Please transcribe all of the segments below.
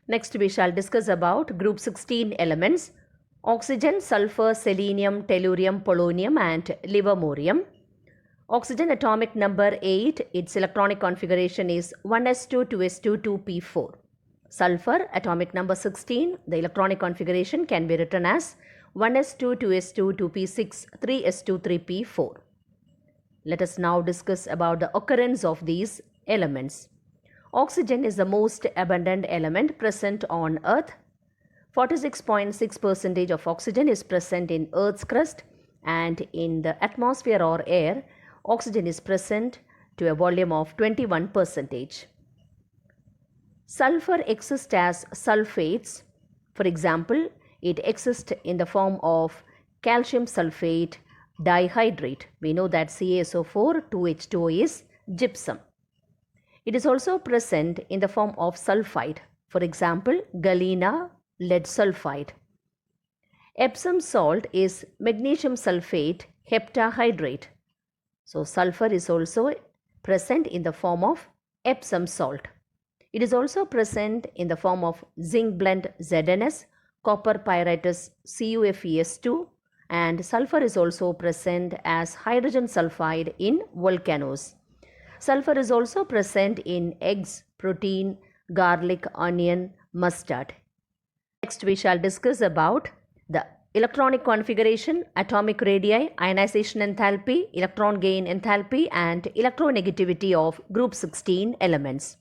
Next we shall discuss about group 16 elements: oxygen, sulfur, selenium, tellurium, polonium and livermorium. Oxygen atomic number 8, its electronic configuration is 1s2, 2s2, 2p4. Sulfur atomic number 16, the electronic configuration can be written as 1s2, 2s2, 2p6, 3s2, 3p4. Let us now discuss about the occurrence of these elements. Oxygen is the most abundant element present on Earth. 46.6% of oxygen is present in Earth's crust, and in the atmosphere or air, oxygen is present to a volume of 21%. Sulfur exists as sulfates. For example, it exists in the form of calcium sulfate dihydrate. We know that CaSO4 2H2O is gypsum. It is also present in the form of sulfide. For example, galena lead sulfide. Epsom salt is magnesium sulfate heptahydrate. So sulfur is also present in the form of Epsom salt. It is also present in the form of zinc blende ZnS, copper pyrites CuFeS2, and sulfur is also present as hydrogen sulfide in volcanoes. Sulfur is also present in eggs, protein, garlic, onion, mustard. Next we shall discuss about the electronic configuration, atomic radii, ionization enthalpy, electron gain enthalpy and electronegativity of group 16 elements.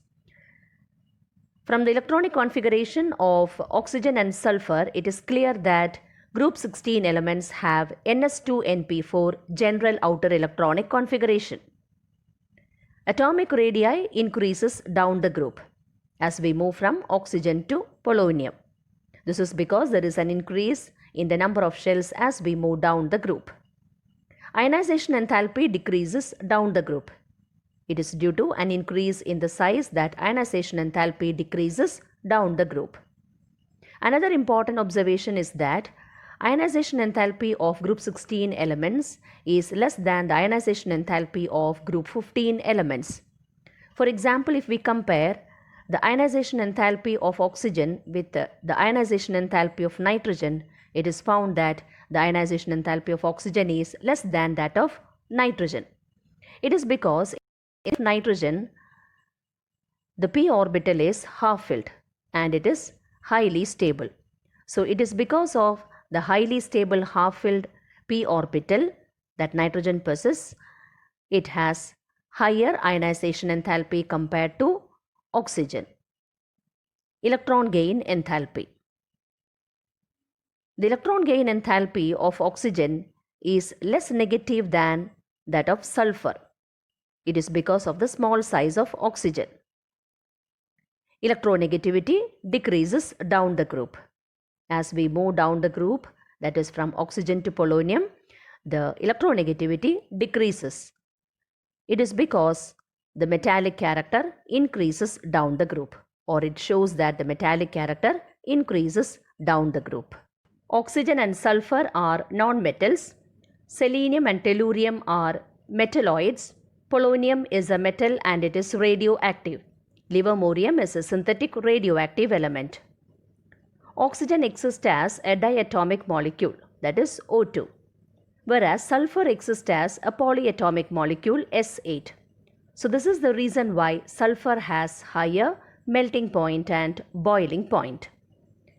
From the electronic configuration of oxygen and sulfur, it is clear that group 16 elements have Ns2Np4 general outer electronic configuration. Atomic radii increases down the group as we move from oxygen to polonium. This is because there is an increase in the number of shells as we move down the group. Ionization enthalpy decreases down the group. It is due to an increase in the size that ionization enthalpy decreases down the group. Another important observation is that ionization enthalpy of group 16 elements is less than the ionization enthalpy of group 15 elements. For example, if we compare the ionization enthalpy of oxygen with the ionization enthalpy of nitrogen, it is found that the ionization enthalpy of oxygen is less than that of nitrogen. It is because in nitrogen, the p orbital is half-filled and it is highly stable. So it is because of the highly stable half-filled p orbital that nitrogen possesses, it has higher ionization enthalpy compared to oxygen. Electron gain enthalpy. The electron gain enthalpy of oxygen is less negative than that of sulfur. It is because of the small size of oxygen. Electronegativity decreases down the group. As we move down the group, that is from oxygen to polonium, the electronegativity decreases. It is because the metallic character increases down the group, or it shows that the metallic character increases down the group. Oxygen and sulfur are non-metals. Selenium and tellurium are metalloids. Polonium is a metal and it is radioactive. Livermorium is a synthetic radioactive element. Oxygen exists as a diatomic molecule, that is O2, whereas sulfur exists as a polyatomic molecule S8. So this is the reason why sulfur has higher melting point and boiling point.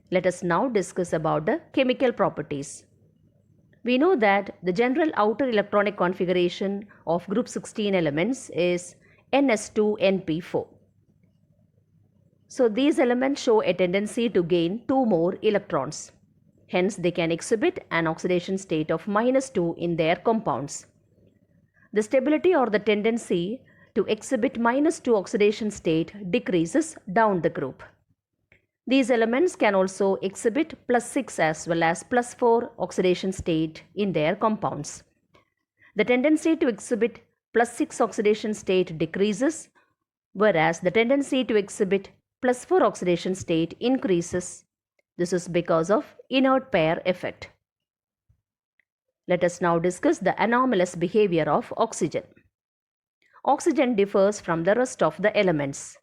Let us now discuss about the chemical properties. We know that the general outer electronic configuration of group 16 elements is Ns2Np4. So these elements show a tendency to gain 2 more electrons. Hence they can exhibit an oxidation state of -2 in their compounds. The stability or the tendency to exhibit -2 oxidation state decreases down the group. These elements can also exhibit +6 as well as +4 oxidation state in their compounds. The tendency to exhibit +6 oxidation state decreases, whereas the tendency to exhibit +4 oxidation state increases. This is because of inert pair effect. Let us now discuss the anomalous behavior of oxygen. Oxygen differs from the rest of the elements.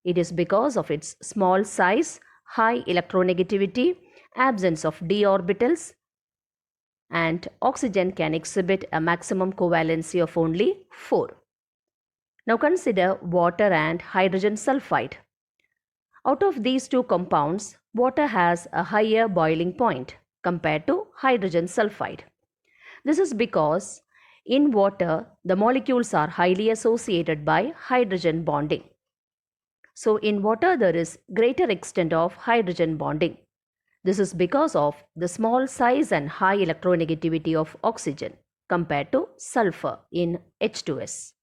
It is because of its small size, high electronegativity, absence of d orbitals, and oxygen can exhibit a maximum covalency of only 4. Now consider water and hydrogen sulfide. Out of these two compounds, water has a higher boiling point compared to hydrogen sulfide. This is because in water, the molecules are highly associated by hydrogen bonding. So in water, there is greater extent of hydrogen bonding. This is because of the small size and high electronegativity of oxygen compared to sulfur in H2S.